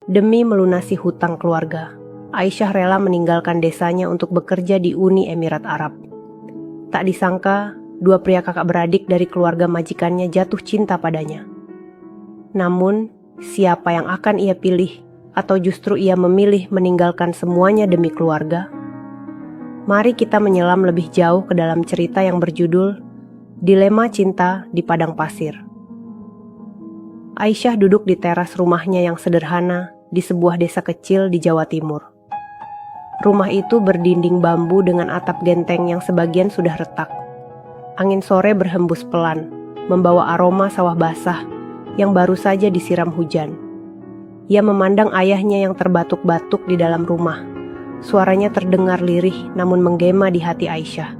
Demi melunasi hutang keluarga, Aisyah rela meninggalkan desanya untuk bekerja di Uni Emirat Arab. Tak disangka, dua pria kakak beradik dari keluarga majikannya jatuh cinta padanya. Namun, siapa yang akan ia pilih, atau justru ia memilih meninggalkan semuanya demi keluarga? Mari kita menyelam lebih jauh ke dalam cerita yang berjudul Dilema Cinta di Padang Pasir. Aisyah duduk di teras rumahnya yang sederhana di sebuah desa kecil di Jawa Timur. Rumah itu berdinding bambu dengan atap genteng yang sebagian sudah retak. Angin sore berhembus pelan, membawa aroma sawah basah yang baru saja disiram hujan. Ia memandang ayahnya yang terbatuk-batuk di dalam rumah. Suaranya terdengar lirih namun menggema di hati Aisyah.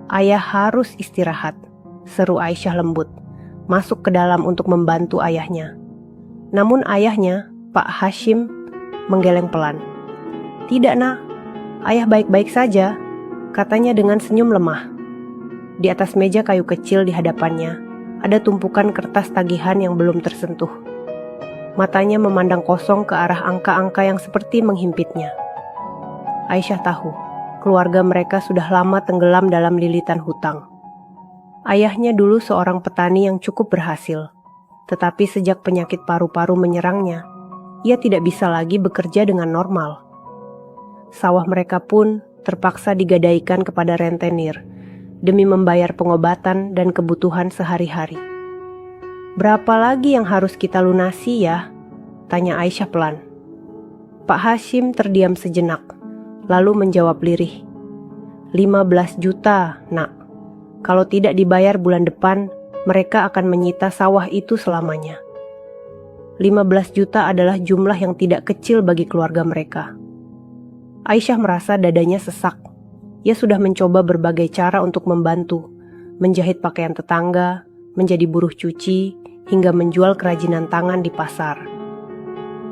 "Ayah harus istirahat," seru Aisyah lembut, masuk ke dalam untuk membantu ayahnya. Namun ayahnya, Pak Hashim, menggeleng pelan. "Tidak, Nak. Ayah baik-baik saja," katanya dengan senyum lemah. Di atas meja kayu kecil di hadapannya, ada tumpukan kertas tagihan yang belum tersentuh. Matanya memandang kosong ke arah angka-angka yang seperti menghimpitnya. Aisyah tahu, keluarga mereka sudah lama tenggelam dalam lilitan hutang. Ayahnya dulu seorang petani yang cukup berhasil, tetapi sejak penyakit paru-paru menyerangnya, ia tidak bisa lagi bekerja dengan normal. Sawah mereka pun terpaksa digadaikan kepada rentenir demi membayar pengobatan dan kebutuhan sehari-hari. "Berapa lagi yang harus kita lunasi ya?" tanya Aisyah pelan. Pak Hashim terdiam sejenak, lalu menjawab lirih. 15 juta, Nak. Kalau tidak dibayar bulan depan, mereka akan menyita sawah itu selamanya. 15 juta adalah jumlah yang tidak kecil bagi keluarga mereka. Aisyah merasa dadanya sesak. Ia sudah mencoba berbagai cara untuk membantu, menjahit pakaian tetangga, menjadi buruh cuci, hingga menjual kerajinan tangan di pasar.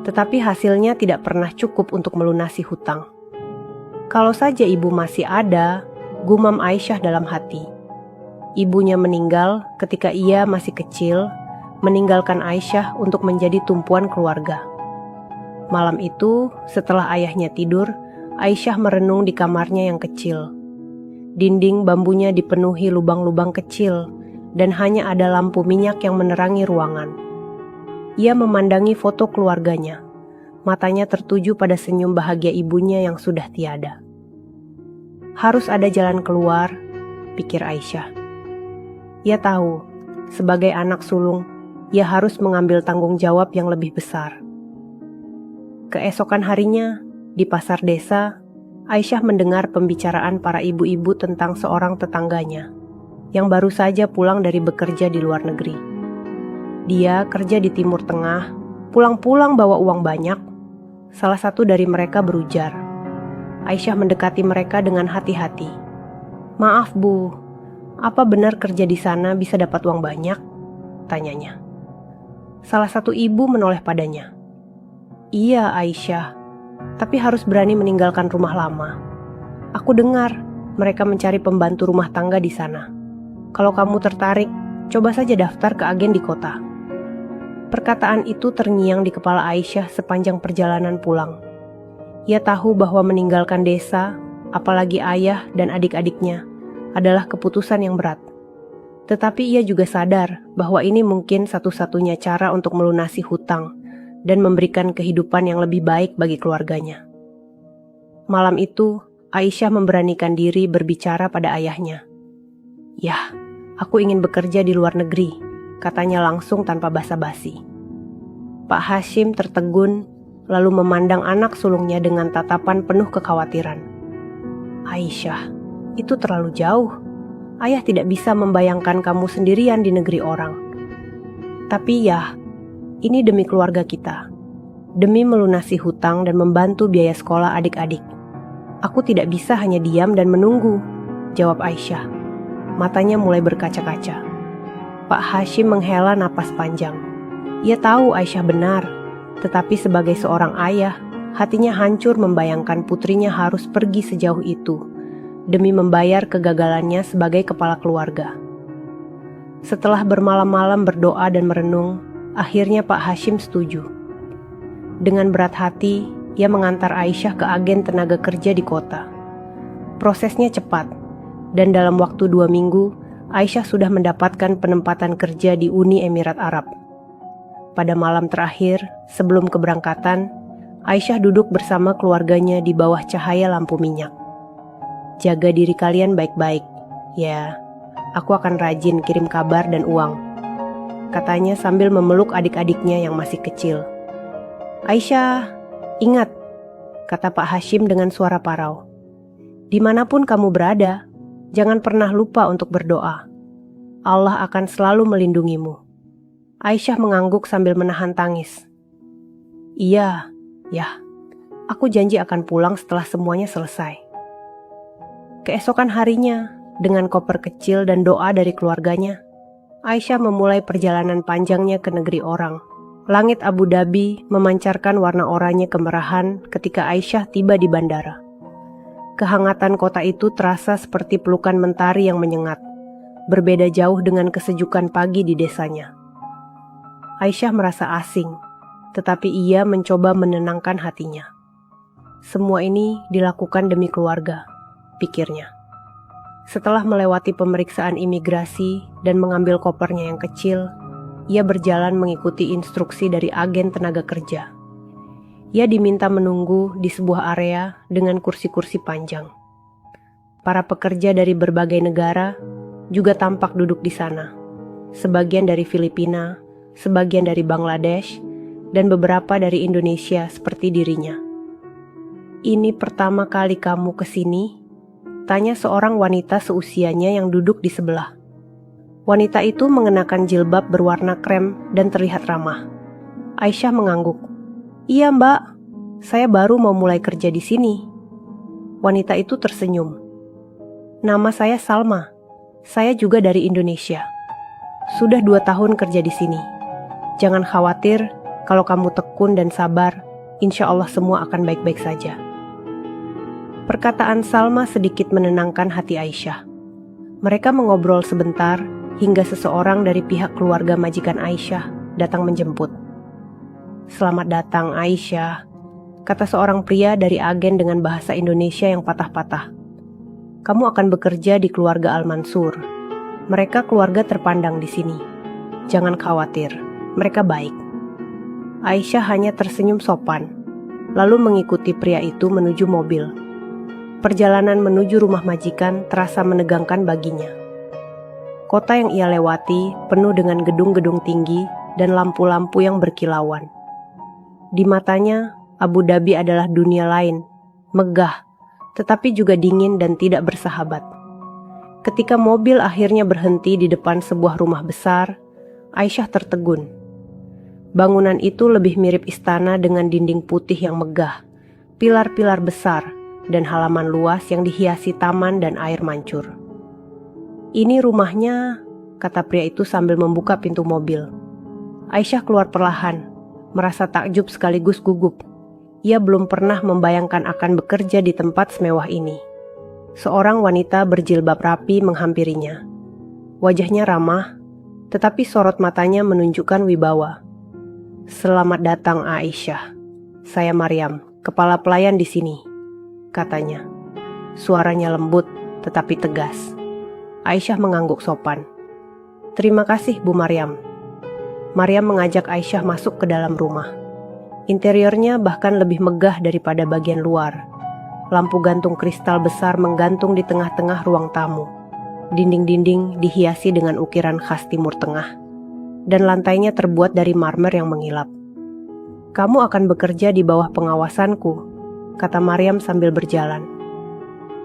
Tetapi hasilnya tidak pernah cukup untuk melunasi hutang. Kalau saja ibu masih ada, gumam Aisyah dalam hati. Ibunya meninggal ketika ia masih kecil, meninggalkan Aisyah untuk menjadi tumpuan keluarga. Malam itu, setelah ayahnya tidur, Aisyah merenung di kamarnya yang kecil. Dinding bambunya dipenuhi lubang-lubang kecil, dan hanya ada lampu minyak yang menerangi ruangan. Ia memandangi foto keluarganya. Matanya tertuju pada senyum bahagia ibunya yang sudah tiada. Harus ada jalan keluar, pikir Aisyah. Ia tahu, sebagai anak sulung, ia harus mengambil tanggung jawab yang lebih besar. Keesokan harinya, di pasar desa, Aisyah mendengar pembicaraan para ibu-ibu tentang seorang tetangganya yang baru saja pulang dari bekerja di luar negeri. Dia kerja di Timur Tengah, pulang-pulang bawa uang banyak. Salah satu dari mereka berujar. Aisyah mendekati mereka dengan hati-hati. "Maaf Bu, apa benar kerja di sana bisa dapat uang banyak?" tanyanya. Salah satu ibu menoleh padanya. "Iya Aisyah, tapi harus berani meninggalkan rumah lama. Aku dengar mereka mencari pembantu rumah tangga di sana. Kalau kamu tertarik, coba saja daftar ke agen di kota." Perkataan itu terngiang di kepala Aisyah sepanjang perjalanan pulang. Ia tahu bahwa meninggalkan desa, apalagi ayah dan adik-adiknya, adalah keputusan yang berat. Tetapi ia juga sadar bahwa ini mungkin satu-satunya cara untuk melunasi hutang dan memberikan kehidupan yang lebih baik bagi keluarganya. Malam itu, Aisyah memberanikan diri berbicara pada ayahnya. "Yah, aku ingin bekerja di luar negeri," katanya langsung tanpa basa-basi. Pak Hashim tertegun, lalu memandang anak sulungnya dengan tatapan penuh kekhawatiran. "Aisyah, itu terlalu jauh. Ayah tidak bisa membayangkan kamu sendirian di negeri orang. Tapi ya, ini demi keluarga kita. Demi melunasi hutang dan membantu biaya sekolah adik-adik. Aku tidak bisa hanya diam dan menunggu," jawab Aisyah. Matanya mulai berkaca-kaca. Pak Hashim menghela napas panjang. Ia tahu Aisyah benar, tetapi sebagai seorang ayah, hatinya hancur membayangkan putrinya harus pergi sejauh itu demi membayar kegagalannya sebagai kepala keluarga. Setelah bermalam-malam berdoa dan merenung, akhirnya Pak Hashim setuju. Dengan berat hati, ia mengantar Aisyah ke agen tenaga kerja di kota. Prosesnya cepat, dan dalam waktu 2 minggu, Aisyah sudah mendapatkan penempatan kerja di Uni Emirat Arab. Pada malam terakhir, sebelum keberangkatan, Aisyah duduk bersama keluarganya di bawah cahaya lampu minyak. "Jaga diri kalian baik-baik, ya. Aku akan rajin kirim kabar dan uang," katanya sambil memeluk adik-adiknya yang masih kecil. "Aisyah, ingat," kata Pak Hashim dengan suara parau. "Dimanapun kamu berada, jangan pernah lupa untuk berdoa. Allah akan selalu melindungimu." Aisyah mengangguk sambil menahan tangis. "Iya, ya, aku janji akan pulang setelah semuanya selesai." Keesokan harinya, dengan koper kecil dan doa dari keluarganya, Aisyah memulai perjalanan panjangnya ke negeri orang. Langit Abu Dhabi memancarkan warna oranye kemerahan ketika Aisyah tiba di bandara. Kehangatan kota itu terasa seperti pelukan mentari yang menyengat, berbeda jauh dengan kesejukan pagi di desanya. Aisyah merasa asing, tetapi ia mencoba menenangkan hatinya. Semua ini dilakukan demi keluarga, pikirnya. Setelah melewati pemeriksaan imigrasi dan mengambil kopernya yang kecil, ia berjalan mengikuti instruksi dari agen tenaga kerja. Ia diminta menunggu di sebuah area dengan kursi-kursi panjang. Para pekerja dari berbagai negara juga tampak duduk di sana. Sebagian dari Filipina, sebagian dari Bangladesh, dan beberapa dari Indonesia seperti dirinya. "Ini pertama kali kamu kesini?" tanya seorang wanita seusianya yang duduk di sebelah. Wanita itu mengenakan jilbab berwarna krem dan terlihat ramah. Aisyah mengangguk. "Iya Mbak, saya baru mau mulai kerja di sini." Wanita itu tersenyum. "Nama saya Salma, saya juga dari Indonesia. Sudah 2 tahun kerja di sini. Jangan khawatir, kalau kamu tekun dan sabar, insya Allah semua akan baik-baik saja." Perkataan Salma sedikit menenangkan hati Aisyah. Mereka mengobrol sebentar, hingga seseorang dari pihak keluarga majikan Aisyah datang menjemput. "Selamat datang Aisyah," kata seorang pria dari agen dengan bahasa Indonesia yang patah-patah. "Kamu akan bekerja di keluarga Al-Mansur. Mereka keluarga terpandang di sini. Jangan khawatir, mereka baik." Aisyah hanya tersenyum sopan, lalu mengikuti pria itu menuju mobil. Perjalanan menuju rumah majikan terasa menegangkan baginya. Kota yang ia lewati penuh dengan gedung-gedung tinggi dan lampu-lampu yang berkilauan. Di matanya, Abu Dhabi adalah dunia lain, megah, tetapi juga dingin dan tidak bersahabat. Ketika mobil akhirnya berhenti di depan sebuah rumah besar, Aisyah tertegun. Bangunan itu lebih mirip istana dengan dinding putih yang megah, pilar-pilar besar, dan halaman luas yang dihiasi taman dan air mancur. "Ini rumahnya," kata pria itu sambil membuka pintu mobil. Aisyah keluar perlahan, merasa takjub sekaligus gugup. Ia belum pernah membayangkan akan bekerja di tempat semewah ini. Seorang wanita berjilbab rapi menghampirinya. Wajahnya ramah, tetapi sorot matanya menunjukkan wibawa. "Selamat datang Aisyah. Saya Maryam, kepala pelayan di sini," katanya. Suaranya lembut tetapi tegas. Aisyah mengangguk sopan. "Terima kasih Bu Maryam." Maryam mengajak Aisyah masuk ke dalam rumah. Interiornya bahkan lebih megah daripada bagian luar. Lampu gantung kristal besar menggantung di tengah-tengah ruang tamu. Dinding-dinding dihiasi dengan ukiran khas Timur Tengah, dan lantainya terbuat dari marmer yang mengilap. "Kamu akan bekerja di bawah pengawasanku," kata Maryam sambil berjalan.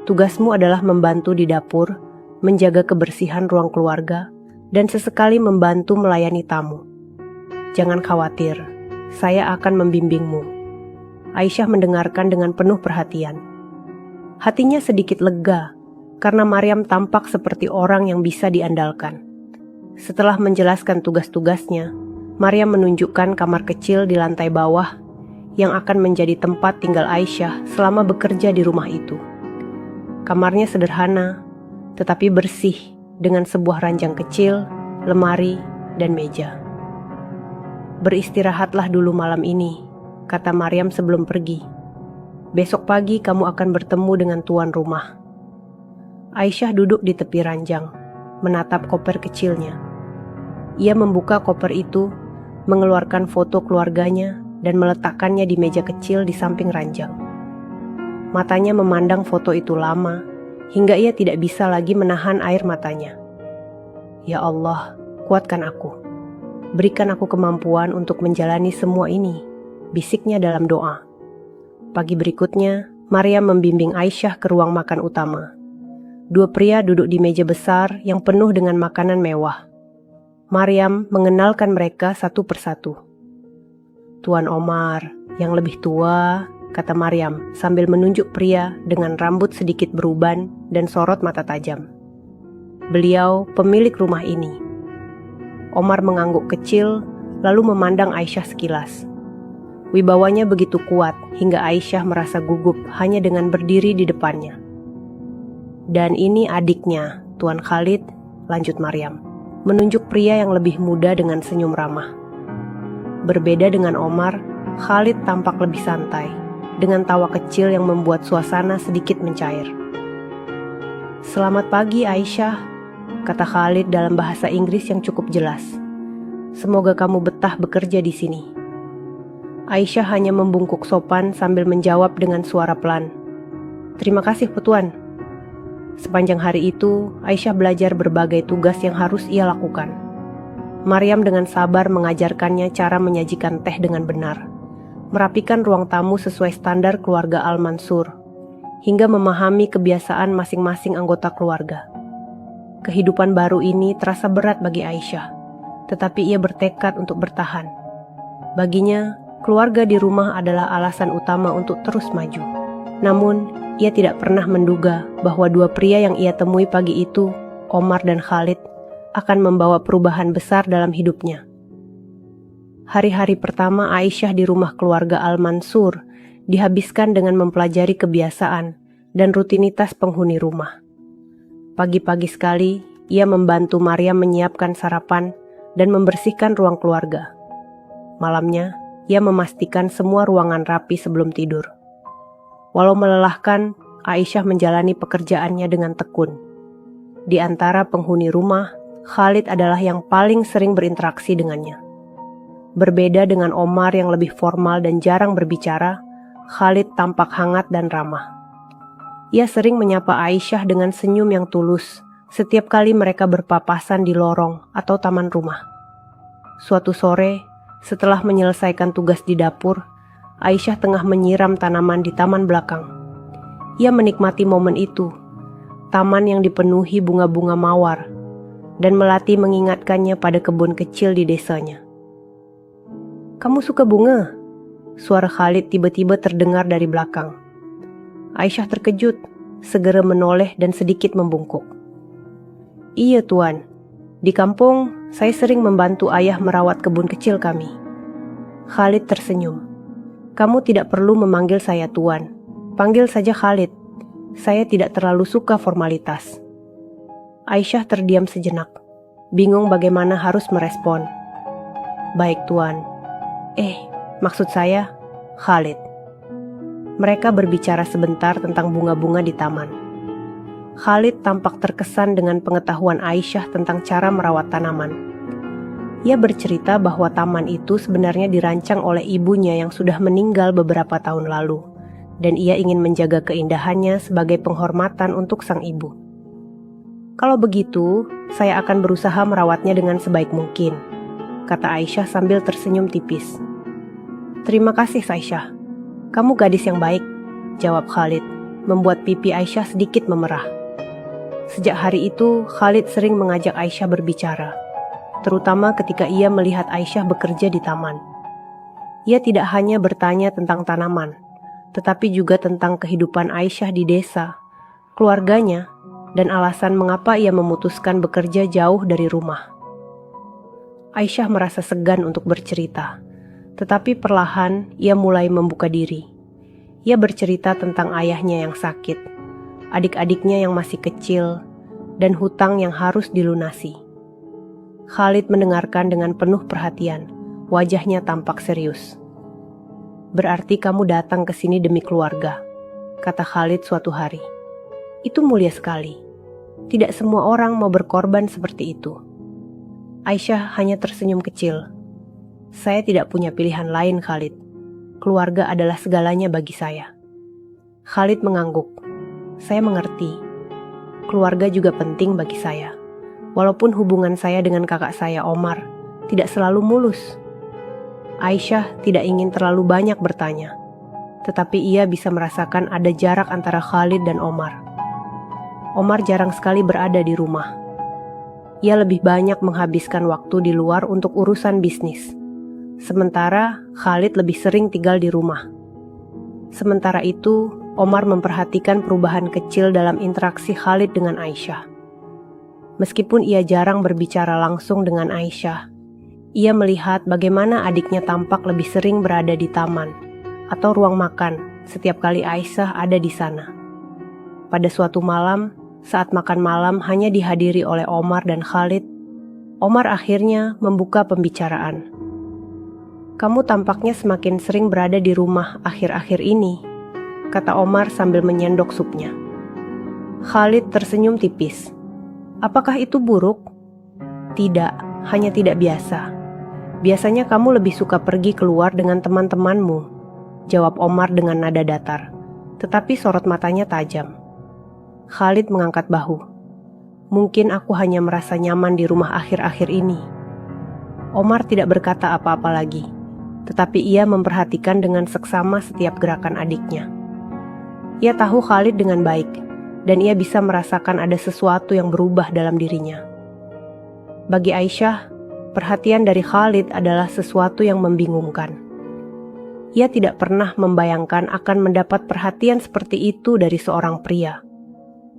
"Tugasmu adalah membantu di dapur, menjaga kebersihan ruang keluarga, dan sesekali membantu melayani tamu. Jangan khawatir, saya akan membimbingmu." Aisyah mendengarkan dengan penuh perhatian. Hatinya sedikit lega, karena Maryam tampak seperti orang yang bisa diandalkan. Setelah menjelaskan tugas-tugasnya, Maryam menunjukkan kamar kecil di lantai bawah yang akan menjadi tempat tinggal Aisyah selama bekerja di rumah itu. Kamarnya sederhana, tetapi bersih dengan sebuah ranjang kecil, lemari, dan meja. "Beristirahatlah dulu malam ini," kata Maryam sebelum pergi. Besok pagi kamu akan bertemu dengan tuan rumah. Aisyah duduk di tepi ranjang, menatap koper kecilnya. Ia membuka koper itu, mengeluarkan foto keluarganya, dan meletakkannya di meja kecil di samping ranjang. Matanya memandang foto itu lama, hingga ia tidak bisa lagi menahan air matanya. Ya Allah, kuatkan aku. Berikan aku kemampuan untuk menjalani semua ini, bisiknya dalam doa. Pagi berikutnya, Maryam membimbing Aisyah ke ruang makan utama. Dua pria duduk di meja besar yang penuh dengan makanan mewah. Maryam mengenalkan mereka satu persatu. Tuan Omar, yang lebih tua, kata Maryam sambil menunjuk pria dengan rambut sedikit beruban dan sorot mata tajam. Beliau pemilik rumah ini. Omar mengangguk kecil lalu memandang Aisyah sekilas. Wibawanya begitu kuat hingga Aisyah merasa gugup hanya dengan berdiri di depannya. Dan ini adiknya, Tuan Khalid, lanjut Maryam, menunjuk pria yang lebih muda dengan senyum ramah. Berbeda dengan Omar, Khalid tampak lebih santai, dengan tawa kecil yang membuat suasana sedikit mencair. Selamat pagi Aisyah, kata Khalid dalam bahasa Inggris yang cukup jelas. Semoga kamu betah bekerja di sini. Aisyah hanya membungkuk sopan sambil menjawab dengan suara pelan. Terima kasih Tuan. Sepanjang hari itu, Aisyah belajar berbagai tugas yang harus ia lakukan. Maryam dengan sabar mengajarkannya cara menyajikan teh dengan benar, merapikan ruang tamu sesuai standar keluarga Al-Mansur, hingga memahami kebiasaan masing-masing anggota keluarga. Kehidupan baru ini terasa berat bagi Aisyah, tetapi ia bertekad untuk bertahan. Baginya, keluarga di rumah adalah alasan utama untuk terus maju. Namun, ia tidak pernah menduga bahwa dua pria yang ia temui pagi itu, Omar dan Khalid, akan membawa perubahan besar dalam hidupnya. Hari-hari pertama Aisyah di rumah keluarga Al-Mansur dihabiskan dengan mempelajari kebiasaan dan rutinitas penghuni rumah. Pagi-pagi sekali, ia membantu Maryam menyiapkan sarapan dan membersihkan ruang keluarga. Malamnya, ia memastikan semua ruangan rapi sebelum tidur. Walau melelahkan, Aisyah menjalani pekerjaannya dengan tekun. Di antara penghuni rumah, Khalid adalah yang paling sering berinteraksi dengannya. Berbeda dengan Omar yang lebih formal dan jarang berbicara, Khalid tampak hangat dan ramah. Ia sering menyapa Aisyah dengan senyum yang tulus setiap kali mereka berpapasan di lorong atau taman rumah. Suatu sore, setelah menyelesaikan tugas di dapur, Aisyah tengah menyiram tanaman di taman belakang. Ia menikmati momen itu, taman yang dipenuhi bunga-bunga mawar, dan Melati mengingatkannya pada kebun kecil di desanya. "Kamu suka bunga?" Suara Khalid tiba-tiba terdengar dari belakang. Aisyah terkejut, segera menoleh dan sedikit membungkuk. "Iya Tuan, di kampung saya sering membantu ayah merawat kebun kecil kami." Khalid tersenyum. "Kamu tidak perlu memanggil saya Tuan. Panggil saja Khalid. Saya tidak terlalu suka formalitas." Aisyah terdiam sejenak, bingung bagaimana harus merespon. "Baik Tuan." Maksud saya, Khalid." Mereka berbicara sebentar tentang bunga-bunga di taman. Khalid tampak terkesan dengan pengetahuan Aisyah tentang cara merawat tanaman. Ia bercerita bahwa taman itu sebenarnya dirancang oleh ibunya yang sudah meninggal beberapa tahun lalu, dan ia ingin menjaga keindahannya sebagai penghormatan untuk sang ibu. "Kalau begitu, saya akan berusaha merawatnya dengan sebaik mungkin," kata Aisyah sambil tersenyum tipis. "Terima kasih Aisyah. Kamu gadis yang baik," jawab Khalid, membuat pipi Aisyah sedikit memerah. Sejak hari itu, Khalid sering mengajak Aisyah berbicara, terutama ketika ia melihat Aisyah bekerja di taman. Ia tidak hanya bertanya tentang tanaman, tetapi juga tentang kehidupan Aisyah di desa, keluarganya, dan alasan mengapa ia memutuskan bekerja jauh dari rumah. Aisyah merasa segan untuk bercerita, tetapi perlahan ia mulai membuka diri. Ia bercerita tentang ayahnya yang sakit, adik-adiknya yang masih kecil, dan hutang yang harus dilunasi. Khalid mendengarkan dengan penuh perhatian, wajahnya tampak serius. "Berarti kamu datang ke sini demi keluarga," kata Khalid suatu hari. "Itu mulia sekali. Tidak semua orang mau berkorban seperti itu." Aisyah hanya tersenyum kecil. "Saya tidak punya pilihan lain, Khalid. Keluarga adalah segalanya bagi saya." Khalid mengangguk. "Saya mengerti. Keluarga juga penting bagi saya. Walaupun hubungan saya dengan kakak saya Omar tidak selalu mulus." Aisyah tidak ingin terlalu banyak bertanya, tetapi ia bisa merasakan ada jarak antara Khalid dan Omar. Omar jarang sekali berada di rumah. Ia lebih banyak menghabiskan waktu di luar untuk urusan bisnis. Sementara Khalid lebih sering tinggal di rumah. Sementara itu, Omar memperhatikan perubahan kecil dalam interaksi Khalid dengan Aisyah. Meskipun ia jarang berbicara langsung dengan Aisyah, ia melihat bagaimana adiknya tampak lebih sering berada di taman atau ruang makan setiap kali Aisyah ada di sana. Pada suatu malam, saat makan malam hanya dihadiri oleh Omar dan Khalid, Omar akhirnya membuka pembicaraan. "Kamu tampaknya semakin sering berada di rumah akhir-akhir ini," kata Omar sambil menyendok supnya. Khalid tersenyum tipis. "Apakah itu buruk?" "Tidak, hanya tidak biasa. Biasanya kamu lebih suka pergi keluar dengan teman-temanmu," jawab Omar dengan nada datar, tetapi sorot matanya tajam. Khalid mengangkat bahu. "Mungkin aku hanya merasa nyaman di rumah akhir-akhir ini." Omar tidak berkata apa-apa lagi, tetapi ia memperhatikan dengan seksama setiap gerakan adiknya. Ia tahu Khalid dengan baik, dan ia bisa merasakan ada sesuatu yang berubah dalam dirinya. Bagi Aisyah, perhatian dari Khalid adalah sesuatu yang membingungkan. Ia tidak pernah membayangkan akan mendapat perhatian seperti itu dari seorang pria.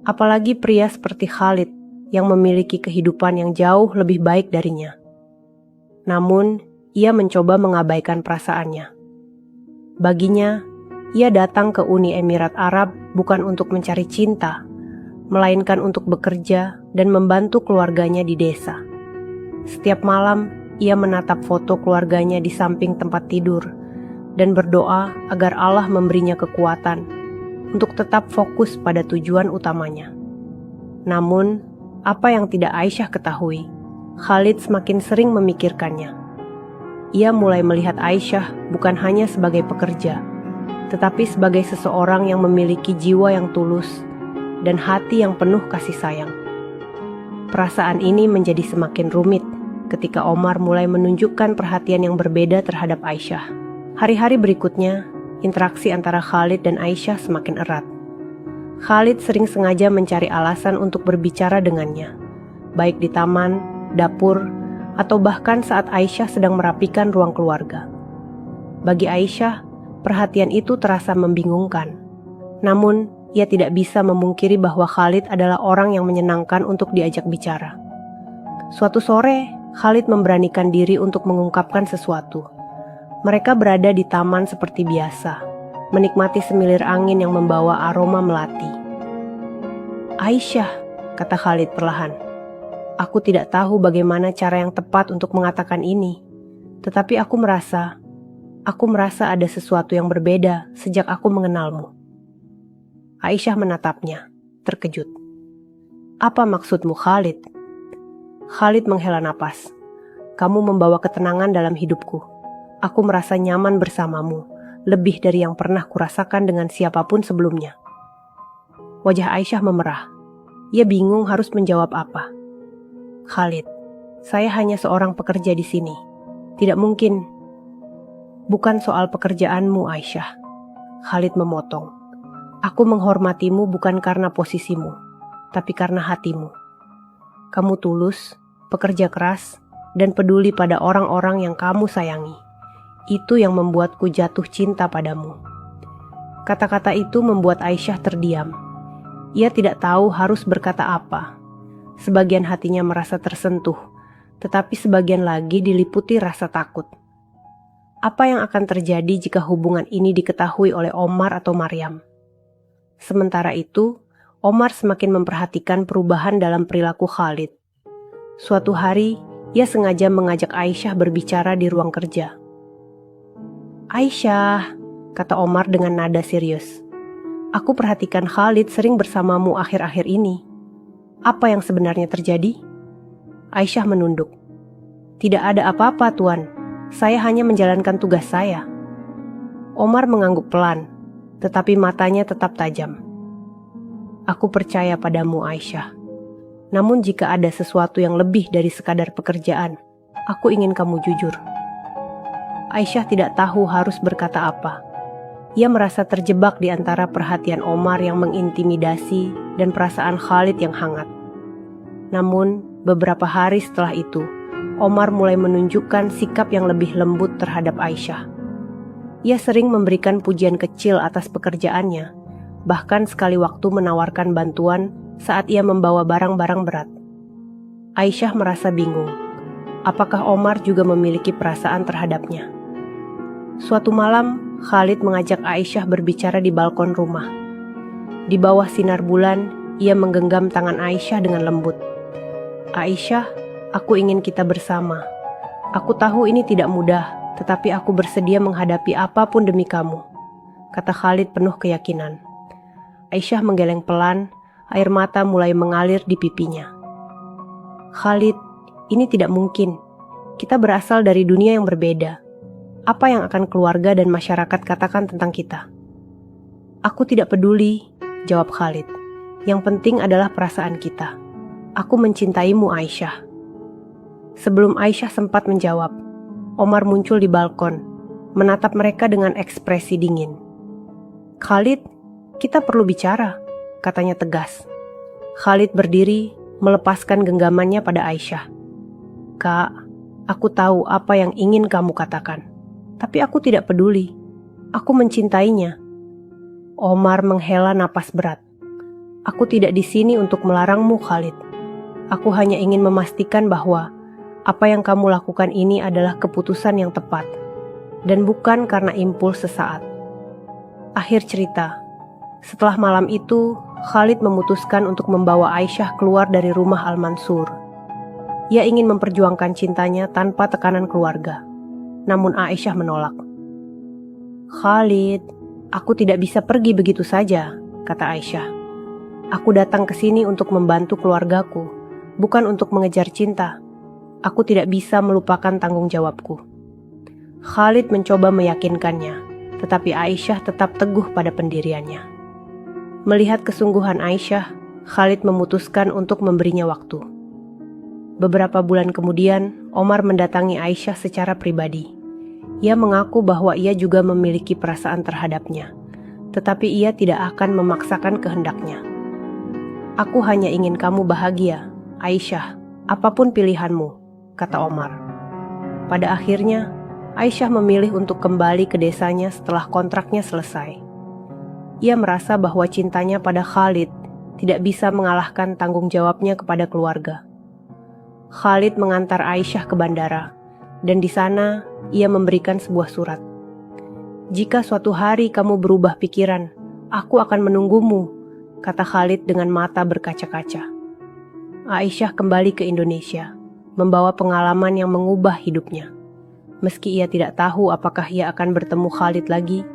Apalagi pria seperti Khalid yang memiliki kehidupan yang jauh lebih baik darinya. Namun, ia mencoba mengabaikan perasaannya. Baginya, ia datang ke Uni Emirat Arab bukan untuk mencari cinta, melainkan untuk bekerja dan membantu keluarganya di desa. Setiap malam, ia menatap foto keluarganya di samping tempat tidur dan berdoa agar Allah memberinya kekuatan untuk tetap fokus pada tujuan utamanya. Namun, apa yang tidak Aisyah ketahui, Khalid semakin sering memikirkannya. Ia mulai melihat Aisyah bukan hanya sebagai pekerja, tetapi sebagai seseorang yang memiliki jiwa yang tulus dan hati yang penuh kasih sayang. Perasaan ini menjadi semakin rumit ketika Omar mulai menunjukkan perhatian yang berbeda terhadap Aisyah. Hari-hari berikutnya, interaksi antara Khalid dan Aisyah semakin erat. Khalid sering sengaja mencari alasan untuk berbicara dengannya, baik di taman, dapur, atau bahkan saat Aisyah sedang merapikan ruang keluarga. Bagi Aisyah, perhatian itu terasa membingungkan. Namun, ia tidak bisa memungkiri bahwa Khalid adalah orang yang menyenangkan untuk diajak bicara. Suatu sore, Khalid memberanikan diri untuk mengungkapkan sesuatu. Mereka berada di taman seperti biasa, menikmati semilir angin yang membawa aroma melati. "Aisyah," kata Khalid perlahan, "aku tidak tahu bagaimana cara yang tepat untuk mengatakan ini, tetapi aku merasa ada sesuatu yang berbeda sejak aku mengenalmu." Aisyah menatapnya, terkejut. "Apa maksudmu, Khalid?" Khalid menghela napas. "Kamu membawa ketenangan dalam hidupku. Aku merasa nyaman bersamamu, lebih dari yang pernah kurasakan dengan siapapun sebelumnya." Wajah Aisyah memerah. Ia bingung harus menjawab apa. "Khalid, saya hanya seorang pekerja di sini. Tidak mungkin." "Bukan soal pekerjaanmu, Aisyah," Khalid memotong. "Aku menghormatimu bukan karena posisimu, tapi karena hatimu. Kamu tulus, pekerja keras, dan peduli pada orang-orang yang kamu sayangi. Itu yang membuatku jatuh cinta padamu." Kata-kata itu membuat Aisyah terdiam. Ia tidak tahu harus berkata apa. Sebagian hatinya merasa tersentuh, tetapi sebagian lagi diliputi rasa takut. Apa yang akan terjadi jika hubungan ini diketahui oleh Omar atau Maryam? Sementara itu, Omar semakin memperhatikan perubahan dalam perilaku Khalid. Suatu hari, ia sengaja mengajak Aisyah berbicara di ruang kerja. "Aisyah," kata Omar dengan nada serius. Aku perhatikan Khalid sering bersamamu akhir-akhir ini. Apa yang sebenarnya terjadi? Aisyah menunduk. Tidak ada apa-apa, Tuan. Saya hanya menjalankan tugas saya. Omar mengangguk pelan, tetapi matanya tetap tajam. Aku percaya padamu, Aisyah. Namun jika ada sesuatu yang lebih dari sekadar pekerjaan, aku ingin kamu jujur. Aisyah tidak tahu harus berkata apa. Ia merasa terjebak di antara perhatian Omar yang mengintimidasi dan perasaan Khalid yang hangat. Namun, beberapa hari setelah itu, Omar mulai menunjukkan sikap yang lebih lembut terhadap Aisyah. Ia sering memberikan pujian kecil atas pekerjaannya, bahkan sekali waktu menawarkan bantuan saat ia membawa barang-barang berat. Aisyah merasa bingung. Apakah Omar juga memiliki perasaan terhadapnya? Suatu malam, Khalid mengajak Aisyah berbicara di balkon rumah. Di bawah sinar bulan, ia menggenggam tangan Aisyah dengan lembut. Aisyah, aku ingin kita bersama. Aku tahu ini tidak mudah, tetapi aku bersedia menghadapi apapun demi kamu, kata Khalid penuh keyakinan. Aisyah menggeleng pelan, air mata mulai mengalir di pipinya. Khalid, ini tidak mungkin. Kita berasal dari dunia yang berbeda. Apa yang akan keluarga dan masyarakat katakan tentang kita? Aku tidak peduli, jawab Khalid. Yang penting adalah perasaan kita. Aku mencintaimu, Aisyah. Sebelum Aisyah sempat menjawab, Omar muncul di balkon, menatap mereka dengan ekspresi dingin. Khalid, kita perlu bicara, katanya tegas. Khalid berdiri, melepaskan genggamannya pada Aisyah. Kak, aku tahu apa yang ingin kamu katakan. Tapi aku tidak peduli. Aku mencintainya. Omar menghela napas berat. Aku tidak di sini untuk melarangmu, Khalid. Aku hanya ingin memastikan bahwa apa yang kamu lakukan ini adalah keputusan yang tepat, dan bukan karena impuls sesaat. Akhir cerita. Setelah malam itu, Khalid memutuskan untuk membawa Aisyah keluar dari rumah Al-Mansur. Ia ingin memperjuangkan cintanya tanpa tekanan keluarga. Namun Aisyah menolak. Khalid, aku tidak bisa pergi begitu saja, kata Aisyah. Aku datang ke sini untuk membantu keluargaku, bukan untuk mengejar cinta. Aku tidak bisa melupakan tanggung jawabku. Khalid mencoba meyakinkannya, tetapi Aisyah tetap teguh pada pendiriannya. Melihat kesungguhan Aisyah, Khalid memutuskan untuk memberinya waktu. Beberapa bulan kemudian, Omar mendatangi Aisyah secara pribadi. Ia mengaku bahwa ia juga memiliki perasaan terhadapnya, tetapi ia tidak akan memaksakan kehendaknya. Aku hanya ingin kamu bahagia, Aisyah, apapun pilihanmu, kata Omar. Pada akhirnya, Aisyah memilih untuk kembali ke desanya setelah kontraknya selesai. Ia merasa bahwa cintanya pada Khalid tidak bisa mengalahkan tanggung jawabnya kepada keluarga. Khalid mengantar Aisyah ke bandara, dan di sana ia memberikan sebuah surat. Jika suatu hari kamu berubah pikiran, aku akan menunggumu, kata Khalid dengan mata berkaca-kaca. Aisyah kembali ke Indonesia, membawa pengalaman yang mengubah hidupnya. Meski ia tidak tahu apakah ia akan bertemu Khalid lagi,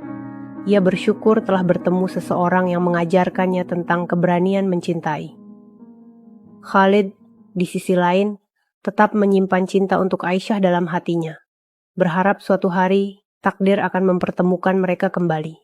ia bersyukur telah bertemu seseorang yang mengajarkannya tentang keberanian mencintai. Khalid, di sisi lain, tetap menyimpan cinta untuk Aisyah dalam hatinya, berharap suatu hari takdir akan mempertemukan mereka kembali.